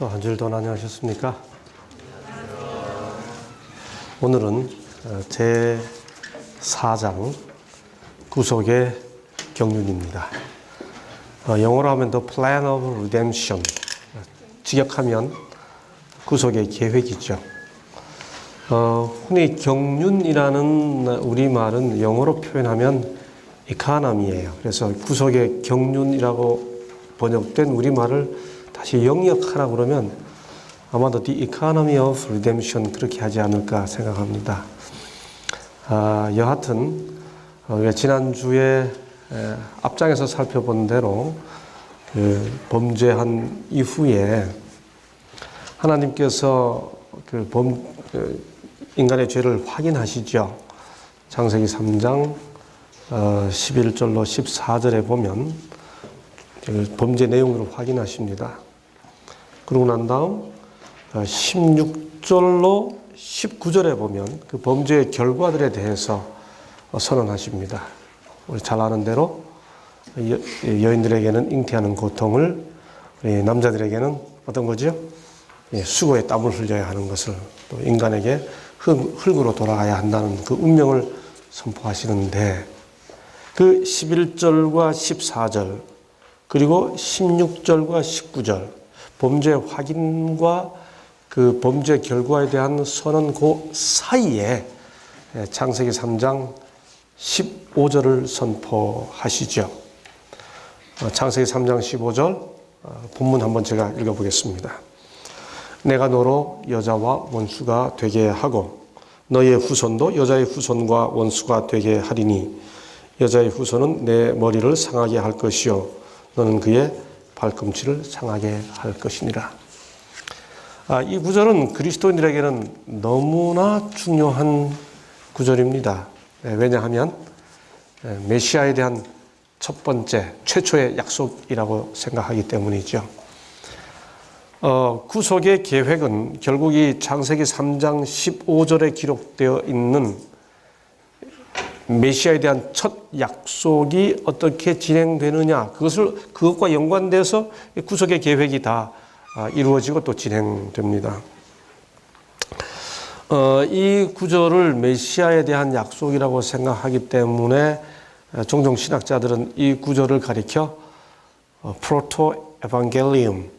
또 한 주일 동안 안녕하셨습니까? 오늘은 제 4장 구속의 경륜입니다. 영어로 하면 The Plan of Redemption, 직역하면 구속의 계획이죠. 흔히 경륜이라는 우리말은 영어로 표현하면 economy예요. 그래서 구속의 경륜이라고 번역된 우리말을 다시 영역하라 그러면 아마도 The Economy of Redemption 그렇게 하지 않을까 생각합니다. 여하튼 지난주에 앞장에서 살펴본 대로 범죄한 이후에 하나님께서 인간의 죄를 확인하시죠. 창세기 3장 11절로 14절에 보면 범죄 내용을 확인하십니다. 그러고 난 다음 16절로 19절에 보면 그 범죄의 결과들에 대해서 선언하십니다. 우리 잘 아는 대로 여인들에게는 잉태하는 고통을, 남자들에게는 어떤 거죠? 수고에 땀을 흘려야 하는 것을, 또 인간에게 흙으로 돌아가야 한다는 그 운명을 선포하시는데, 그 11절과 14절 그리고 16절과 19절 범죄 확인과 그 범죄 결과에 대한 선언 그 사이에 창세기 3장 15절을 선포하시죠. 창세기 3장 15절 본문 한번 제가 읽어보겠습니다. 내가 너로 여자와 원수가 되게 하고 너의 후손도 여자의 후손과 원수가 되게 하리니 여자의 후손은 내 머리를 상하게 할 것이요 너는 그의 발꿈치를 상하게 할 것이니라. 이 구절은 그리스도인들에게는 너무나 중요한 구절입니다. 왜냐하면 메시아에 대한 첫 번째, 최초의 약속이라고 생각하기 때문이죠. 구속의 계획은 결국 이 창세기 3장 15절에 기록되어 있는 메시아에 대한 첫 약속이 어떻게 진행되느냐, 그것과 연관돼서 구속의 계획이 다 이루어지고 또 진행됩니다. 이 구절을 메시아에 대한 약속이라고 생각하기 때문에 종종 신학자들은 이 구절을 가리켜 프로토 에반겔리움,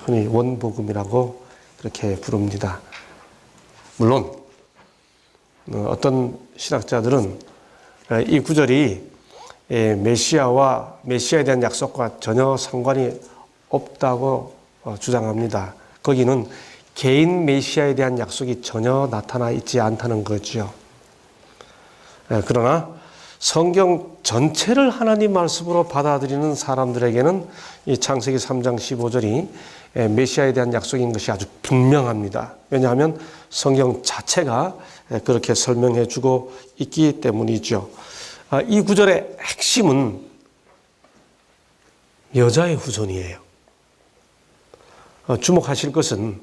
흔히 원복음이라고 그렇게 부릅니다. 물론 어떤 신학자들은 이 구절이 메시아에 대한 약속과 전혀 상관이 없다고 주장합니다. 거기는 개인 메시아에 대한 약속이 전혀 나타나 있지 않다는 거죠. 그러나 성경 전체를 하나님 말씀으로 받아들이는 사람들에게는 이 창세기 3장 15절이 메시아에 대한 약속인 것이 아주 분명합니다. 왜냐하면 성경 자체가 그렇게 설명해 주고 있기 때문이죠. 이 구절의 핵심은 여자의 후손이에요. 주목하실 것은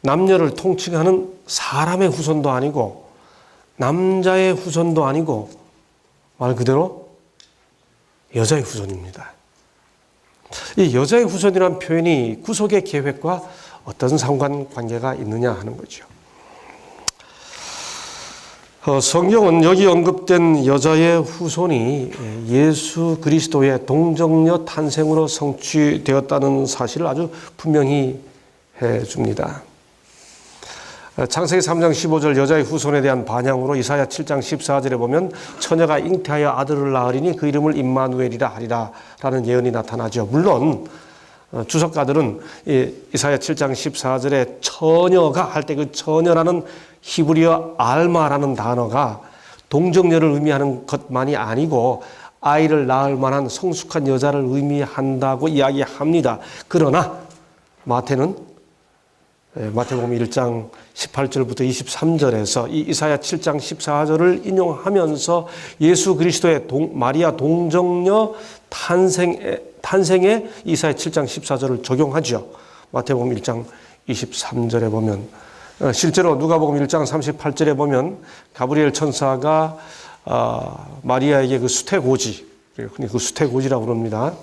남녀를 통칭하는 사람의 후손도 아니고 남자의 후손도 아니고 말 그대로 여자의 후손입니다. 이 여자의 후손이라는 표현이 구속의 계획과 어떤 상관관계가 있느냐 하는 거죠. 성경은 여기 언급된 여자의 후손이 예수 그리스도의 동정녀 탄생으로 성취되었다는 사실을 아주 분명히 해줍니다. 창세기 3장 15절 여자의 후손에 대한 반향으로 이사야 7장 14절에 보면 처녀가 잉태하여 아들을 낳으리니 그 이름을 임마누엘이라 하리라 라는 예언이 나타나죠. 물론 주석가들은 이사야 7장 14절에 처녀가 할 때 그 처녀라는 히브리어 알마라는 단어가 동정녀를 의미하는 것만이 아니고 아이를 낳을 만한 성숙한 여자를 의미한다고 이야기합니다. 그러나 마태복음 1장 18절부터 23절에서 이 이사야 7장 14절을 인용하면서 예수 그리스도의 마리아 동정녀 탄생에 이사야 7장 14절을 적용하죠. 마태복음 1장 23절에 보면 실제로 누가복음 1장 38절에 보면 가브리엘 천사가 마리아에게 그 수태고지, 흔히 그 수태고지라고 그럽니다.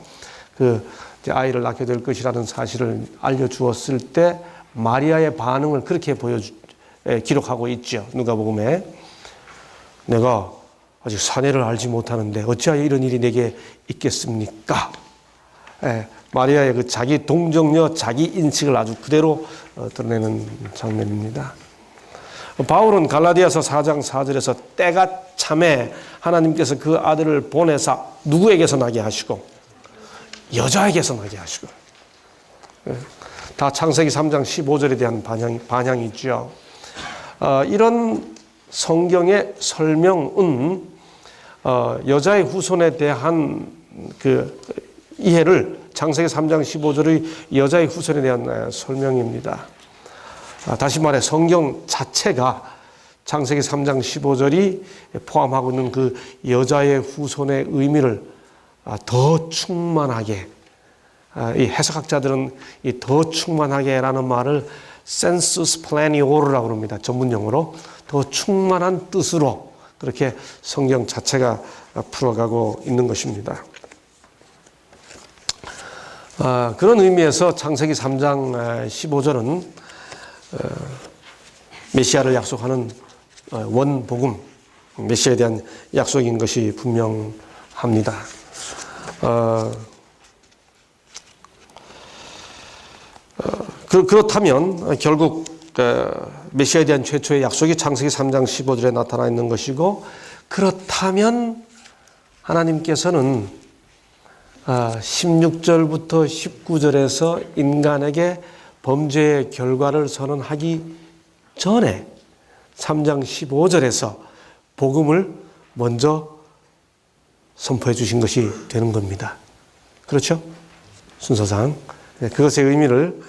이제 아이를 낳게 될 것이라는 사실을 알려주었을 때 마리아의 반응을 그렇게 기록하고 있죠. 누가복음에 내가 아직 사내를 알지 못하는데 어찌하여 이런 일이 내게 있겠습니까? 마리아의 그 자기 동정녀, 자기 인식을 아주 그대로 드러내는 장면입니다. 바울은 갈라디아서 4장 4절에서 때가 참에 하나님께서 그 아들을 보내사 누구에게서 나게 하시고 여자에게서 나게 하시고, 다 창세기 3장 15절에 대한 반향이 있죠. 이런 성경의 설명은 여자의 후손에 대한 그 이해를 창세기 3장 15절의 여자의 후손에 대한 설명입니다. 다시 말해 성경 자체가 창세기 3장 15절이 포함하고 있는 그 여자의 후손의 의미를 더 충만하게, 이 해석학자들은 이 더 충만하게라는 말을 sensus plenior이라고 합니다. 전문용어로 더 충만한 뜻으로 그렇게 성경 자체가 풀어가고 있는 것입니다. 그런 의미에서 창세기 3장 15절은 메시아를 약속하는 원복음, 메시아에 대한 약속인 것이 분명합니다. 그렇다면 결국 메시아에 대한 최초의 약속이 창세기 3장 15절에 나타나 있는 것이고, 그렇다면 하나님께서는 16절부터 19절에서 인간에게 범죄의 결과를 선언하기 전에 3장 15절에서 복음을 먼저 선포해 주신 것이 되는 겁니다. 그렇죠? 순서상. 그것의 의미를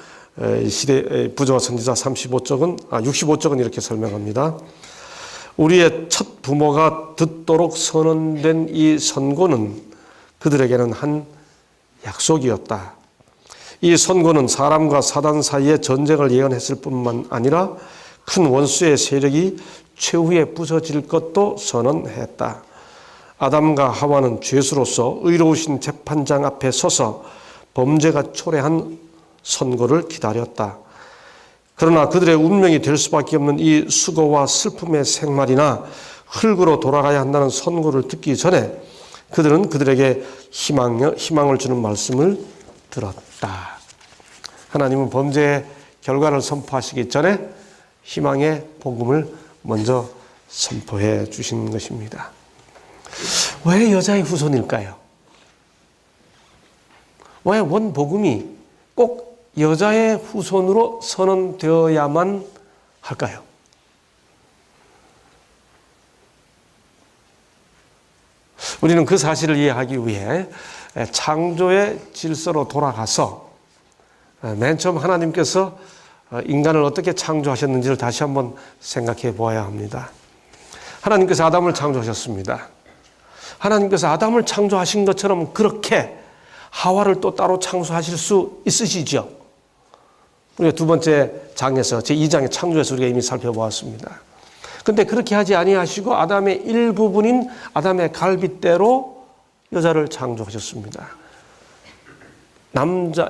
부조와 선지자 65쪽은 이렇게 설명합니다. 우리의 첫 부모가 듣도록 선언된 이 선고는 그들에게는 한 약속이었다. 이 선고는 사람과 사단 사이의 전쟁을 예언했을 뿐만 아니라 큰 원수의 세력이 최후에 부서질 것도 선언했다. 아담과 하와는 죄수로서 의로우신 재판장 앞에 서서 범죄가 초래한 선고를 기다렸다. 그러나 그들의 운명이 될 수밖에 없는 이 수고와 슬픔의 생활이나 흙으로 돌아가야 한다는 선고를 듣기 전에 그들은 그들에게 희망을 주는 말씀을 들었다. 하나님은 범죄의 결과를 선포하시기 전에 희망의 복음을 먼저 선포해 주신 것입니다. 왜 여자의 후손일까요? 왜 원복음이 꼭 여자의 후손으로 선언되어야만 할까요? 우리는 그 사실을 이해하기 위해 창조의 질서로 돌아가서 맨 처음 하나님께서 인간을 어떻게 창조하셨는지를 다시 한번 생각해 보아야 합니다. 하나님께서 아담을 창조하셨습니다. 하나님께서 아담을 창조하신 것처럼 그렇게 하와를 또 따로 창조하실 수 있으시죠? 우리가 두 번째 장에서 제2장의 창조에서 우리가 이미 살펴보았습니다. 그런데 그렇게 하지 아니하시고 아담의 일부분인 아담의 갈빗대로 여자를 창조하셨습니다.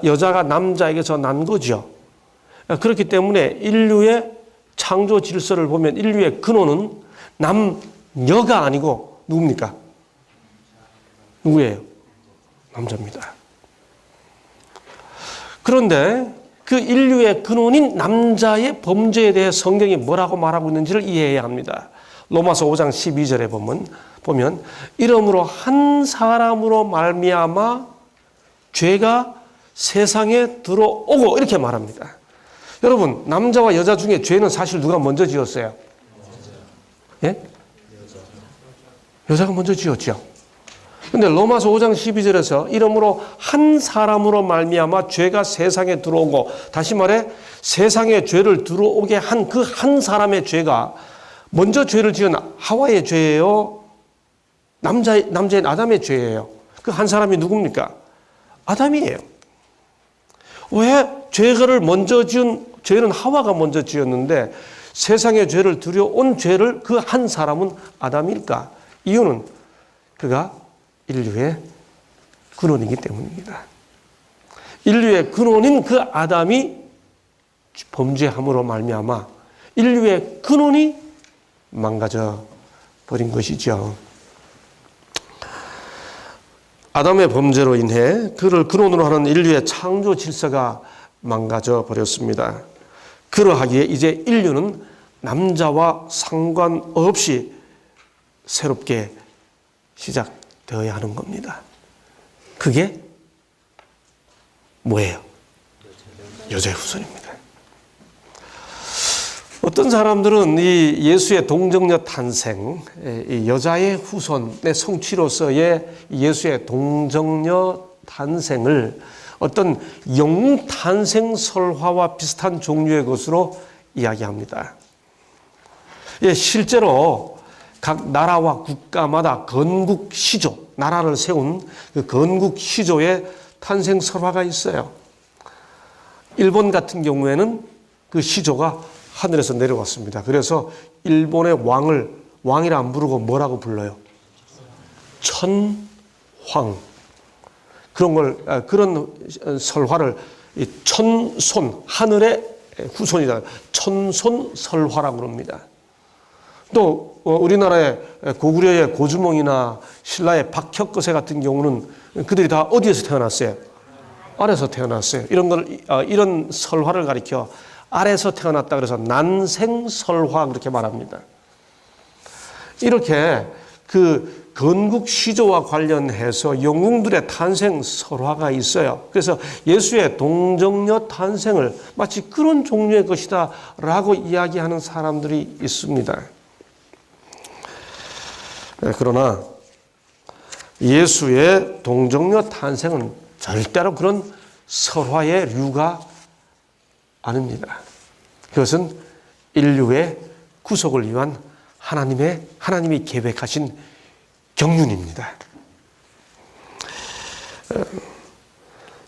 여자가 남자에게서 난 거죠. 그렇기 때문에 인류의 창조 질서를 보면 인류의 근원은 남녀가 아니고 누굽니까? 누구예요? 남자입니다. 그런데 그 인류의 근원인 남자의 범죄에 대해 성경이 뭐라고 말하고 있는지를 이해해야 합니다. 로마서 5장 12절에 보면 이러므로 한 사람으로 말미암아 죄가 세상에 들어오고 이렇게 말합니다. 여러분, 남자와 여자 중에 죄는 사실 누가 먼저 지었어요? 예? 여자가 먼저 지었죠. 근데 로마서 5장 12절에서 이러므로 한 사람으로 말미암아 죄가 세상에 들어오고, 다시 말해 세상에 죄를 들어오게 한 그 한 사람의 죄가 먼저 죄를 지은 하와의 죄예요? 남자인 아담의 죄예요? 그 한 사람이 누굽니까? 아담이에요. 왜 죄를 먼저 지은 죄는 하와가 먼저 지었는데 세상에 죄를 들여온 죄를 그 한 사람은 아담일까? 이유는 그가 인류의 근원이기 때문입니다. 인류의 근원인 그 아담이 범죄함으로 말미암아 인류의 근원이 망가져 버린 것이죠. 아담의 범죄로 인해 그를 근원으로 하는 인류의 창조 질서가 망가져 버렸습니다. 그러하기에 이제 인류는 남자와 상관없이 새롭게 시작되어야 하는 겁니다. 그게 뭐예요? 여자의 후손입니다. 어떤 사람들은 이 예수의 동정녀 탄생, 이 여자의 후손의 성취로서의 예수의 동정녀 탄생을 어떤 영웅 탄생 설화와 비슷한 종류의 것으로 이야기합니다. 실제로 각 나라와 국가마다 건국 시조, 나라를 세운 그 건국 시조의 탄생 설화가 있어요. 일본 같은 경우에는 그 시조가 하늘에서 내려왔습니다. 그래서 일본의 왕이라 안 부르고 뭐라고 불러요? 천황. 그런 설화를 천손, 하늘의 후손이다. 천손 설화라고 합니다. 또 우리나라의 고구려의 고주몽이나 신라의 박혁거세 같은 경우는 그들이 다 어디에서 태어났어요? 아래에서 태어났어요. 이런 설화를 가리켜 아래에서 태어났다 그래서 난생설화 그렇게 말합니다. 이렇게 그 건국 시조와 관련해서 영웅들의 탄생 설화가 있어요. 그래서 예수의 동정녀 탄생을 마치 그런 종류의 것이다 라고 이야기하는 사람들이 있습니다. 그러나 예수의 동정녀 탄생은 절대로 그런 설화의 류가 아닙니다. 그것은 인류의 구속을 위한 하나님이 계획하신 경륜입니다.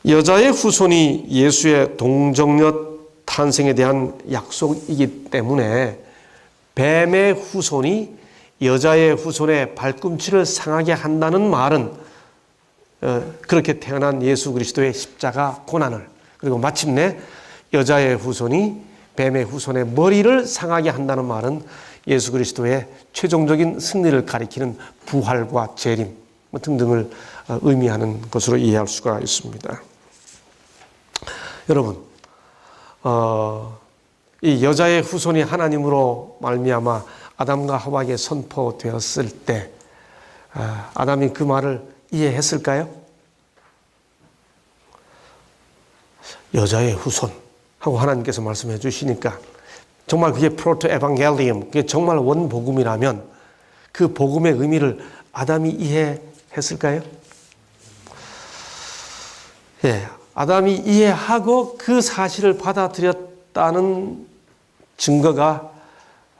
여자의 후손이 예수의 동정녀 탄생에 대한 약속이기 때문에 뱀의 후손이 여자의 후손의 발꿈치를 상하게 한다는 말은 그렇게 태어난 예수 그리스도의 십자가 고난을, 그리고 마침내 여자의 후손이 뱀의 후손의 머리를 상하게 한다는 말은 예수 그리스도의 최종적인 승리를 가리키는 부활과 재림 등등을 의미하는 것으로 이해할 수가 있습니다. 여러분, 이 여자의 후손이 하나님으로 말미암아 아담과 하와에게 선포되었을 때 아담이 그 말을 이해했을까요? 여자의 후손 하고 하나님께서 말씀해 주시니까 정말 그게 프로토 에반겔리움, 그게 정말 원복음이라면 그 복음의 의미를 아담이 이해했을까요? 예, 아담이 이해하고 그 사실을 받아들였다는 증거가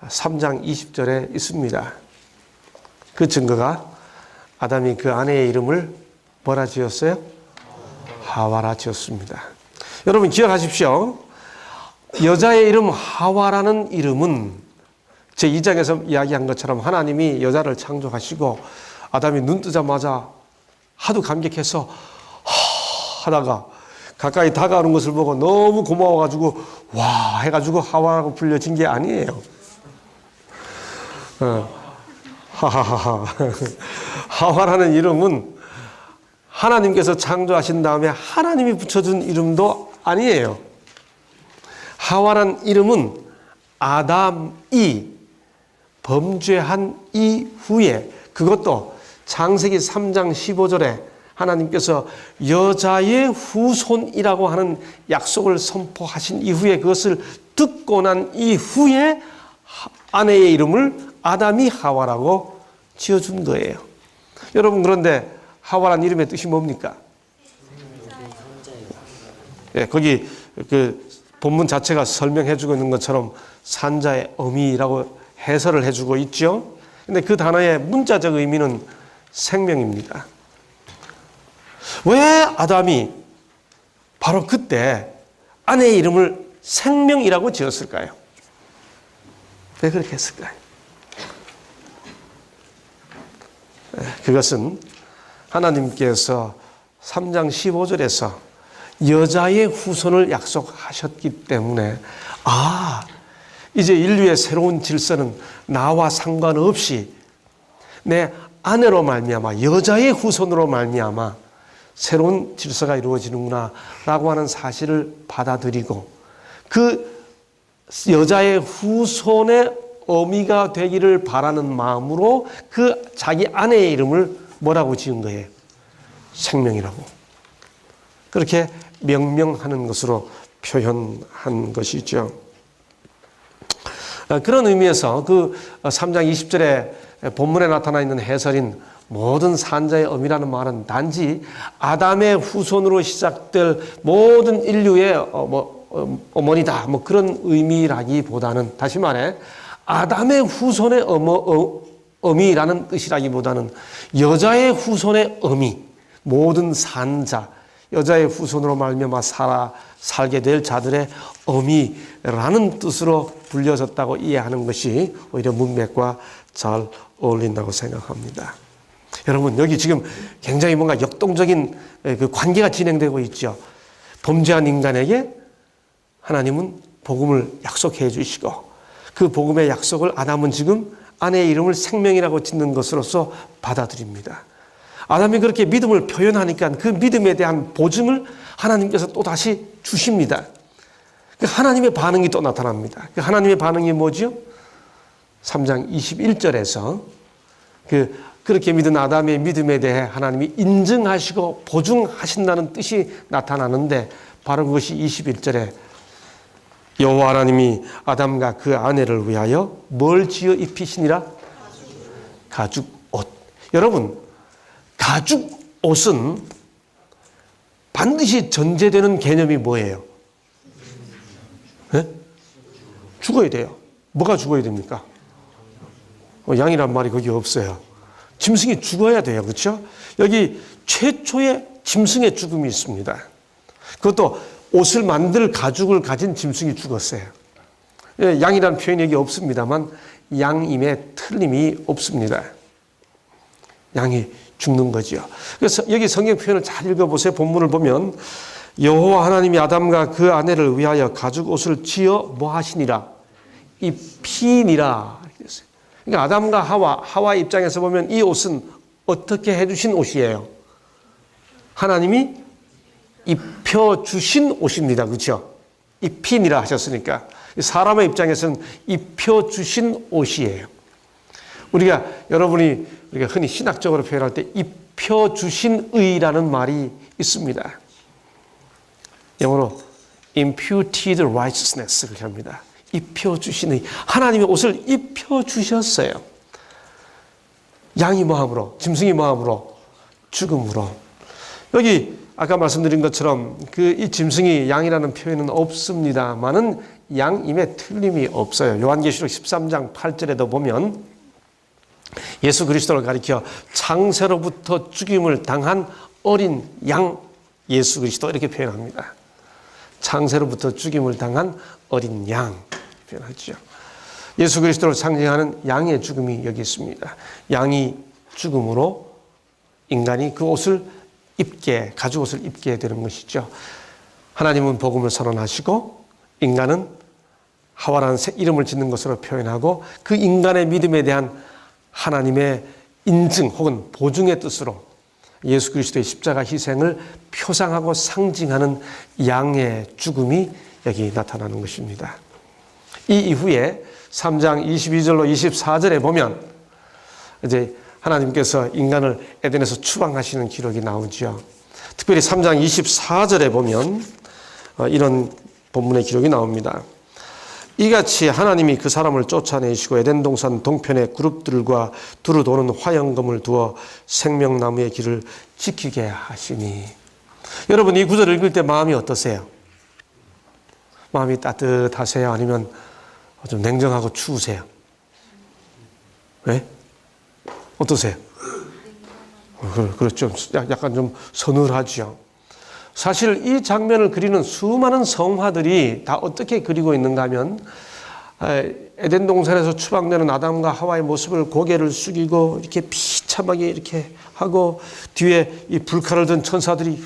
3장 20절에 있습니다. 그 증거가 아담이 그 아내의 이름을 뭐라 지었어요? 하와라 지었습니다. 여러분 기억하십시오. 여자의 이름 하와라는 이름은 제2장에서 이야기한 것처럼 하나님이 여자를 창조하시고 아담이 눈 뜨자마자 하도 감격해서 하다가 가까이 다가오는 것을 보고 너무 고마워가지고 와 해가지고 하와라고 불려진 게 아니에요. 하하하하. 하와라는 이름은 하나님께서 창조하신 다음에 하나님이 붙여준 이름도 아니에요. 하와란 이름은 아담이 범죄한 이후에, 그것도 창세기 3장 15절에 하나님께서 여자의 후손이라고 하는 약속을 선포하신 이후에, 그것을 듣고 난 이후에 아내의 이름을 아담이 하와라고 지어준 거예요. 여러분, 그런데 하와란 이름의 뜻이 뭡니까? 예, 거기 그 본문 자체가 설명해 주고 있는 것처럼 산자의 어미라고 해설을 해주고 있죠. 근데 그 단어의 문자적 의미는 생명입니다. 왜 아담이 바로 그때 아내의 이름을 생명이라고 지었을까요? 왜 그렇게 했을까요? 그것은 하나님께서 3장 15절에서 여자의 후손을 약속하셨기 때문에 이제 인류의 새로운 질서는 나와 상관없이 내 아내로 말미암아 여자의 후손으로 말미암아 새로운 질서가 이루어지는구나 라고 하는 사실을 받아들이고 그 여자의 후손의 어미가 되기를 바라는 마음으로 그 자기 아내의 이름을 뭐라고 지은 거예요? 생명이라고. 그렇게 명명하는 것으로 표현한 것이죠. 그런 의미에서 그 3장 20절에 본문에 나타나 있는 해설인 모든 산자의 어미라는 말은 단지 아담의 후손으로 시작될 모든 인류의 어머니다 그런 의미라기보다는, 다시 말해 아담의 후손의 어미라는 뜻이라기보다는 여자의 후손의 어미, 모든 산자, 여자의 후손으로 말미암아 살게 될 자들의 어미라는 뜻으로 불려졌다고 이해하는 것이 오히려 문맥과 잘 어울린다고 생각합니다. 여러분, 여기 지금 굉장히 뭔가 역동적인 그 관계가 진행되고 있죠. 범죄한 인간에게 하나님은 복음을 약속해 주시고 그 복음의 약속을 아담은 지금 아내의 이름을 생명이라고 짓는 것으로서 받아들입니다. 아담이 그렇게 믿음을 표현하니까 그 믿음에 대한 보증을 하나님께서 또 다시 주십니다. 하나님의 반응이 또 나타납니다. 하나님의 반응이 뭐죠? 3장 21절에서 그렇게 믿은 아담의 믿음에 대해 하나님이 인증하시고 보증하신다는 뜻이 나타나는데, 바로 그것이 21절에 여호와 하나님이 아담과 그 아내를 위하여 뭘 지어 입히시니라? 가죽옷. 여러분, 가죽옷은 반드시 전제되는 개념이 뭐예요? 네? 죽어야 돼요. 뭐가 죽어야 됩니까? 양이란 말이 거기 없어요. 짐승이 죽어야 돼요. 그렇죠? 여기 최초의 짐승의 죽음이 있습니다. 그것도 옷을 만들 가죽을 가진 짐승이 죽었어요. 양이라는 표현이 여기 없습니다만 양임에 틀림이 없습니다. 양이 죽는 거죠. 그래서 여기 성경 표현을 잘 읽어보세요. 본문을 보면 여호와 하나님이 아담과 그 아내를 위하여 가죽 옷을 지어 뭐 하시니라? 입히니라. 그러니까 아담과 하와 입장에서 보면 이 옷은 어떻게 해주신 옷이에요? 하나님이 입혀주신 옷입니다. 그렇죠? 입히니라 하셨으니까 사람의 입장에서는 입혀주신 옷이에요. 우리가 흔히 신학적으로 표현할 때 입혀주신 의라는 말이 있습니다. 영어로 imputed righteousness 그렇게 합니다. 입혀주신 의. 하나님의 옷을 입혀주셨어요. 양이 뭐함으로? 짐승이 뭐함으로? 죽음으로. 여기 아까 말씀드린 것처럼 이 짐승이 양이라는 표현은 없습니다만은 양임에 틀림이 없어요. 요한계시록 13장 8절에도 보면 예수 그리스도를 가리켜 창세로부터 죽임을 당한 어린 양 예수 그리스도 이렇게 표현합니다. 창세로부터 죽임을 당한 어린 양 표현하죠. 예수 그리스도를 상징하는 양의 죽음이 여기 있습니다. 양이 죽음으로 인간이 그 옷을 가죽옷을 입게 되는 것이죠. 하나님은 복음을 선언하시고 인간은 하와라는 이름을 짓는 것으로 표현하고 그 인간의 믿음에 대한 하나님의 인증 혹은 보증의 뜻으로 예수 그리스도의 십자가 희생을 표상하고 상징하는 양의 죽음이 여기 나타나는 것입니다. 이 이후에 3장 22절로 24절에 보면 이제 하나님께서 인간을 에덴에서 추방하시는 기록이 나오죠. 특별히 3장 24절에 보면 이런 본문의 기록이 나옵니다. 이같이 하나님이 그 사람을 쫓아내시고 에덴 동산 동편에 그룹들과 두루 도는 화영검을 두어 생명나무의 길을 지키게 하시니. 여러분, 이 구절을 읽을 때 마음이 어떠세요? 마음이 따뜻하세요? 아니면 좀 냉정하고 추우세요? 네? 어떠세요? 그렇죠. 약간 좀 서늘하죠. 사실 이 장면을 그리는 수많은 성화들이 다 어떻게 그리고 있는가 하면 에덴 동산에서 추방되는 아담과 하와의 모습을 고개를 숙이고 이렇게 비참하게 이렇게 하고 뒤에 이 불칼을 든 천사들이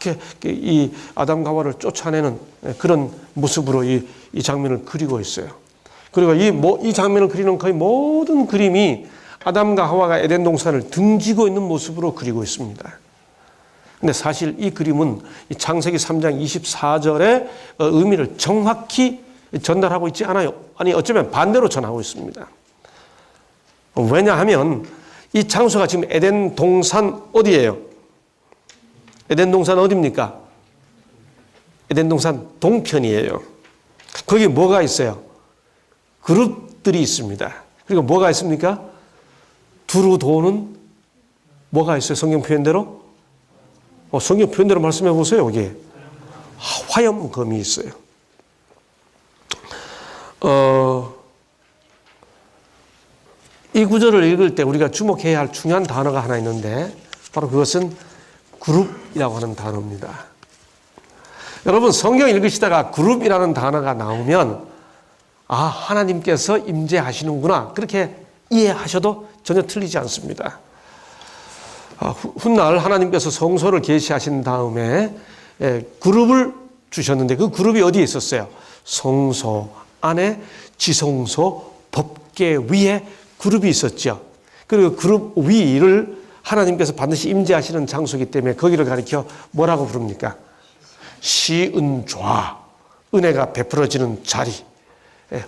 이렇게 이 아담과 하와를 쫓아내는 그런 모습으로 이 장면을 그리고 있어요. 그리고 이 장면을 그리는 거의 모든 그림이 아담과 하와가 에덴 동산을 등지고 있는 모습으로 그리고 있습니다. 근데 사실 이 그림은 이 창세기 3장 24절의 의미를 정확히 전달하고 있지 않아요. 아니, 어쩌면 반대로 전하고 있습니다. 왜냐하면 이 장소가 지금 에덴 동산 어디예요? 에덴 동산 어디입니까? 에덴 동산 동편이에요. 거기 뭐가 있어요? 그룹들이 있습니다. 그리고 뭐가 있습니까? 두루 도는 뭐가 있어요? 성경 표현대로? 성경 표현대로 말씀해 보세요. 여기 화염검이 있어요. 이 구절을 읽을 때 우리가 주목해야 할 중요한 단어가 하나 있는데 바로 그것은 그룹이라고 하는 단어입니다. 여러분, 성경 읽으시다가 그룹이라는 단어가 나오면 하나님께서 임재하시는구나, 그렇게 이해하셔도 전혀 틀리지 않습니다. 훗날 하나님께서 성소를 계시하신 다음에 그룹을 주셨는데 그 그룹이 어디에 있었어요? 성소 안에 지성소 법궤 위에 그룹이 있었죠. 그리고 그룹 위를 하나님께서 반드시 임재하시는 장소이기 때문에 거기를 가리켜 뭐라고 부릅니까? 시은좌, 은혜가 베풀어지는 자리,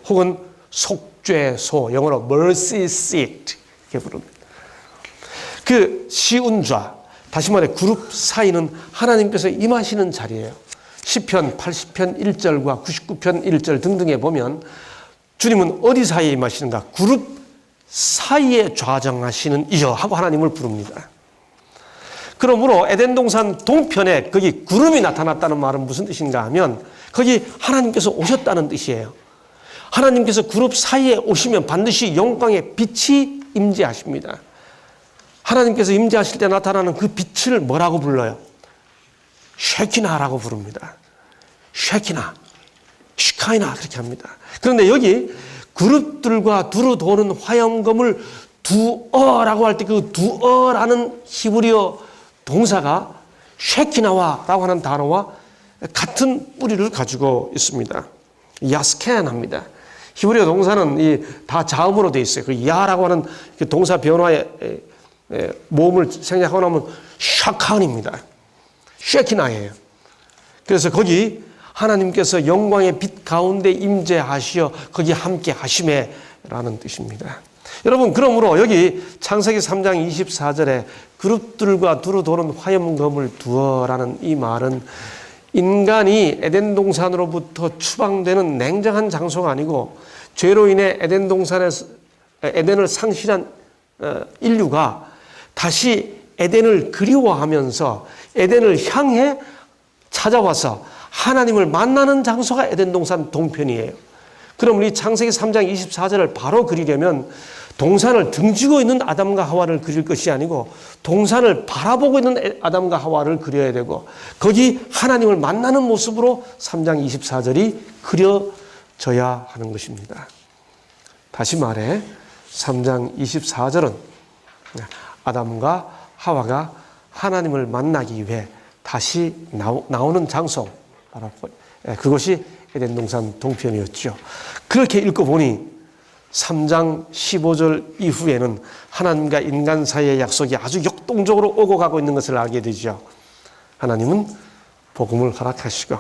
혹은 속죄소, 영어로 mercy seat 이렇게 부릅니다. 그 시운좌, 다시 말해 그룹 사이는 하나님께서 임하시는 자리예요. 시편 80편 1절과 99편 1절 등등에 보면 주님은 어디 사이에 임하시는가? 그룹 사이에 좌정하시는 이여 하고 하나님을 부릅니다. 그러므로 에덴 동산 동편에 거기 구름이 나타났다는 말은 무슨 뜻인가 하면 거기 하나님께서 오셨다는 뜻이에요. 하나님께서 그룹 사이에 오시면 반드시 영광의 빛이 임재하십니다. 하나님께서 임재하실 때 나타나는 그 빛을 뭐라고 불러요? 쉐키나라고 부릅니다. 쉐키나, 시카이나 그렇게 합니다. 그런데 여기 그룹들과 두루 도는 화염검을 두어라고 할 때 그 두어라는 히브리어 동사가 쉐키나와라고 하는 단어와 같은 뿌리를 가지고 있습니다. 야스켄합니다. 히브리어 동사는 다 자음으로 되어 있어요. 그 야라고 하는 그 동사 변화의 모음을 생략하고 나면 샤칸입니다. 쉐키나예요. 그래서 거기 하나님께서 영광의 빛 가운데 임재하시어 거기 함께 하심에라는 뜻입니다. 여러분, 그러므로 여기 창세기 3장 24절에 그룹들과 두루 도는 화염검을 두어라는 이 말은 인간이 에덴 동산으로부터 추방되는 냉정한 장소가 아니고 죄로 인해 에덴 동산에서 에덴을 상실한 인류가 다시 에덴을 그리워하면서 에덴을 향해 찾아와서 하나님을 만나는 장소가 에덴 동산 동편이에요. 그럼 우리 창세기 3장 24절을 바로 그리려면 동산을 등지고 있는 아담과 하와를 그릴 것이 아니고 동산을 바라보고 있는 아담과 하와를 그려야 되고 거기 하나님을 만나는 모습으로 3장 24절이 그려져야 하는 것입니다. 다시 말해 3장 24절은 아담과 하와가 하나님을 만나기 위해 다시 나오는 장소, 그것이 에덴 동산 동편이었죠. 그렇게 읽어보니 3장 15절 이후에는 하나님과 인간 사이의 약속이 아주 역동적으로 오고 가고 있는 것을 알게 되죠. 하나님은 복음을 허락하시고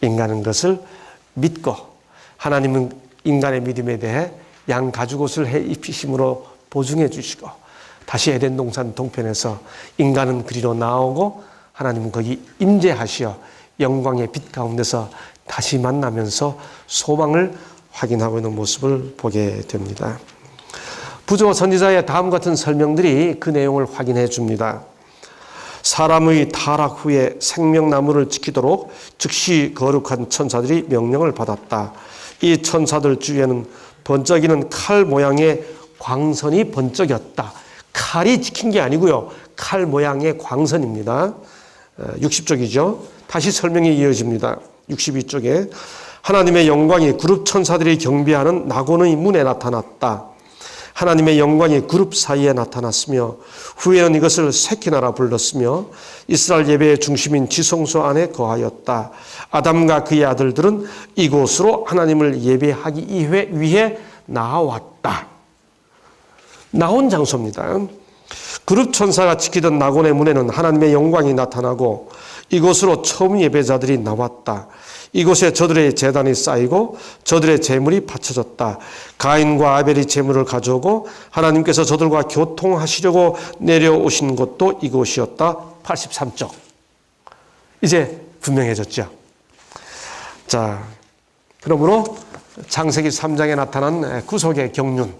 인간은 것을 믿고 하나님은 인간의 믿음에 대해 양 가죽옷을 해 입히심으로 보증해 주시고 다시 에덴 동산 동편에서 인간은 그리로 나오고 하나님은 거기 임재하시어 영광의 빛 가운데서 다시 만나면서 소망을 확인하고 있는 모습을 보게 됩니다. 부조 선지자의 다음 같은 설명들이 그 내용을 확인해 줍니다. 사람의 타락 후에 생명나무를 지키도록 즉시 거룩한 천사들이 명령을 받았다. 이 천사들 주위에는 번쩍이는 칼 모양의 광선이 번쩍였다. 칼이 지킨 게 아니고요. 칼 모양의 광선입니다. 60쪽이죠. 다시 설명이 이어집니다. 62쪽에 하나님의 영광이 그룹 천사들이 경비하는 낙원의 문에 나타났다. 하나님의 영광이 그룹 사이에 나타났으며 후에는 이것을 세키나라 불렀으며 이스라엘 예배의 중심인 지성소 안에 거하였다. 아담과 그의 아들들은 이곳으로 하나님을 예배하기 위해 나왔다. 나온 장소입니다. 그룹 천사가 지키던 낙원의 문에는 하나님의 영광이 나타나고 이곳으로 처음 예배자들이 나왔다. 이곳에 저들의 제단이 쌓이고 저들의 제물이 바쳐졌다. 가인과 아벨이 제물을 가져오고 하나님께서 저들과 교통하시려고 내려오신 곳도 이곳이었다. 83쪽. 이제 분명해졌죠. 자, 그러므로 창세기 3장에 나타난 구속의 경륜,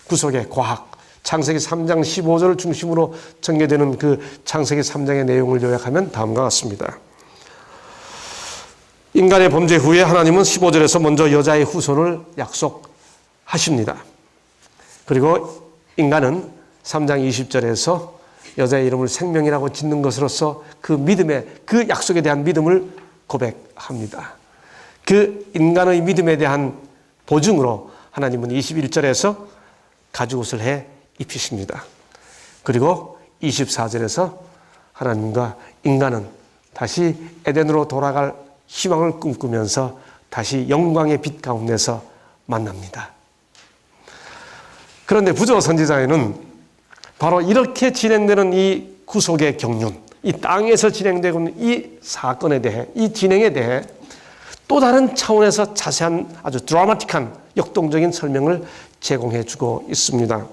구속의 과학, 창세기 3장 15절을 중심으로 전개되는 그 창세기 3장의 내용을 요약하면 다음과 같습니다. 인간의 범죄 후에 하나님은 15절에서 먼저 여자의 후손을 약속하십니다. 그리고 인간은 3장 20절에서 여자의 이름을 생명이라고 짓는 것으로서 그 믿음의, 그 약속에 대한 믿음을 고백합니다. 그 인간의 믿음에 대한 보증으로 하나님은 21절에서 가죽옷을 해 입히십니다. 그리고 24절에서 하나님과 인간은 다시 에덴으로 돌아갈 희망을 꿈꾸면서 다시 영광의 빛 가운데서 만납니다. 그런데 부조 선지자에는 바로 이렇게 진행되는 이 구속의 경륜, 이 땅에서 진행되고 있는 이 사건에 대해, 이 진행에 대해 또 다른 차원에서 자세한 아주 드라마틱한 역동적인 설명을 제공해 주고 있습니다.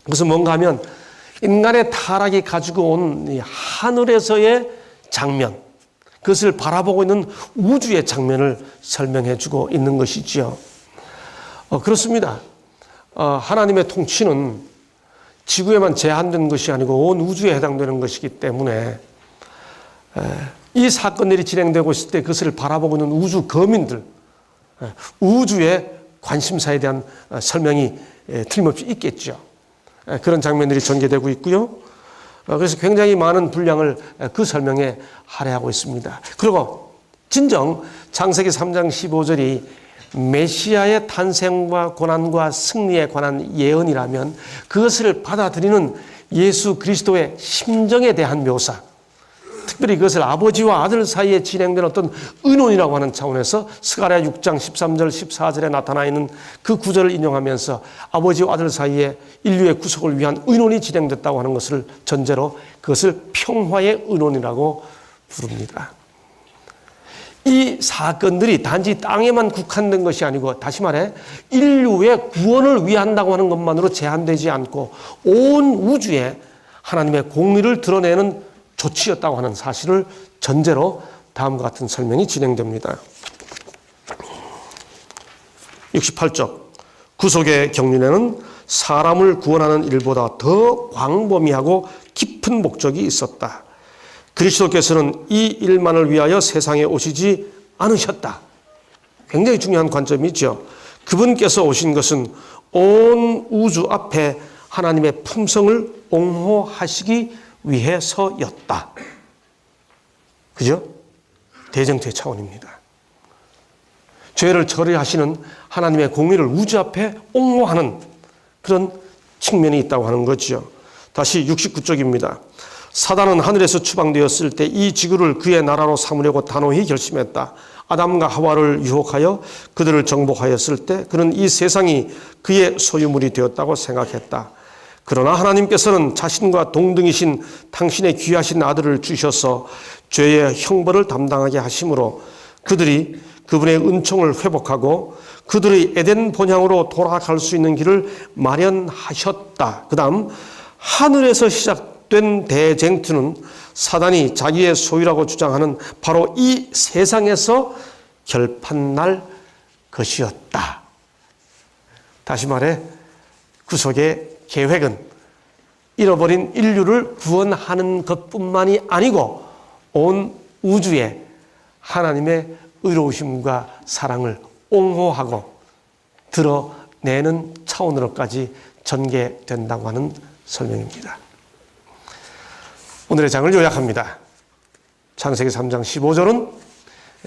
그것은 뭔가 하면 인간의 타락이 가지고 온 이 하늘에서의 장면, 그것을 바라보고 있는 우주의 장면을 설명해 주고 있는 것이지요. 그렇습니다. 하나님의 통치는 지구에만 제한된 것이 아니고 온 우주에 해당되는 것이기 때문에 이 사건들이 진행되고 있을 때 그것을 바라보고 있는 우주 거민들, 우주의 관심사에 대한 설명이 틀림없이 있겠죠. 그런 장면들이 전개되고 있고요. 그래서 굉장히 많은 분량을 그 설명에 할애하고 있습니다. 그리고 진정 창세기 3장 15절이 메시아의 탄생과 고난과 승리에 관한 예언이라면 그것을 받아들이는 예수 그리스도의 심정에 대한 묘사, 특별히 그것을 아버지와 아들 사이에 진행된 어떤 의논이라고 하는 차원에서 스가랴 6장 13절 14절에 나타나 있는 그 구절을 인용하면서 아버지와 아들 사이에 인류의 구속을 위한 의논이 진행됐다고 하는 것을 전제로 그것을 평화의 의논이라고 부릅니다. 이 사건들이 단지 땅에만 국한된 것이 아니고 다시 말해 인류의 구원을 위한다고 하는 것만으로 제한되지 않고 온 우주에 하나님의 공의를 드러내는 조치였다고 하는 사실을 전제로 다음과 같은 설명이 진행됩니다. 68쪽 구속의 경륜에는 사람을 구원하는 일보다 더 광범위하고 깊은 목적이 있었다. 그리스도께서는 이 일만을 위하여 세상에 오시지 않으셨다. 굉장히 중요한 관점이죠. 그분께서 오신 것은 온 우주 앞에 하나님의 품성을 옹호하시기 위해서였다. 그죠? 대정죄 차원입니다. 죄를 처리하시는 하나님의 공의를 우주 앞에 옹호하는 그런 측면이 있다고 하는 거죠. 다시 69쪽입니다. 사단은 하늘에서 추방되었을 때 이 지구를 그의 나라로 삼으려고 단호히 결심했다. 아담과 하와를 유혹하여 그들을 정복하였을 때 그는 이 세상이 그의 소유물이 되었다고 생각했다. 그러나 하나님께서는 자신과 동등이신 당신의 귀하신 아들을 주셔서 죄의 형벌을 담당하게 하심으로 그들이 그분의 은총을 회복하고 그들의 에덴 본향으로 돌아갈 수 있는 길을 마련하셨다. 그 다음 하늘에서 시작된 대쟁투는 사단이 자기의 소유라고 주장하는 바로 이 세상에서 결판날 것이었다. 다시 말해 구속의 계획은 잃어버린 인류를 구원하는 것뿐만이 아니고 온 우주에 하나님의 의로우심과 사랑을 옹호하고 드러내는 차원으로까지 전개된다고 하는 설명입니다. 오늘의 장을 요약합니다. 창세기 3장 15절은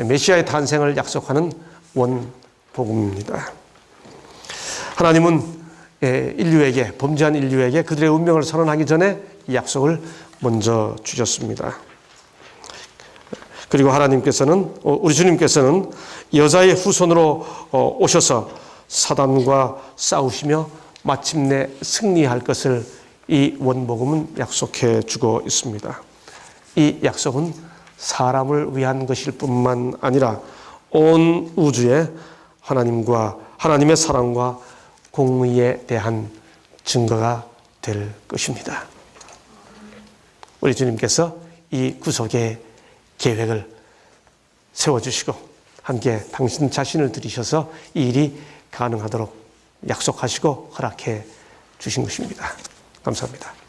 메시아의 탄생을 약속하는 원복음입니다. 하나님은 인류에게, 범죄한 인류에게 그들의 운명을 선언하기 전에 이 약속을 먼저 주셨습니다. 그리고 하나님께서는, 우리 주님께서는 여자의 후손으로 오셔서 사단과 싸우시며 마침내 승리할 것을 이 원복음은 약속해 주고 있습니다. 이 약속은 사람을 위한 것일 뿐만 아니라 온 우주에 하나님의 사랑과 공의에 대한 증거가 될 것입니다. 우리 주님께서 이 구속의 계획을 세워주시고 함께 당신 자신을 들이셔서 이 일이 가능하도록 약속하시고 허락해 주신 것입니다. 감사합니다.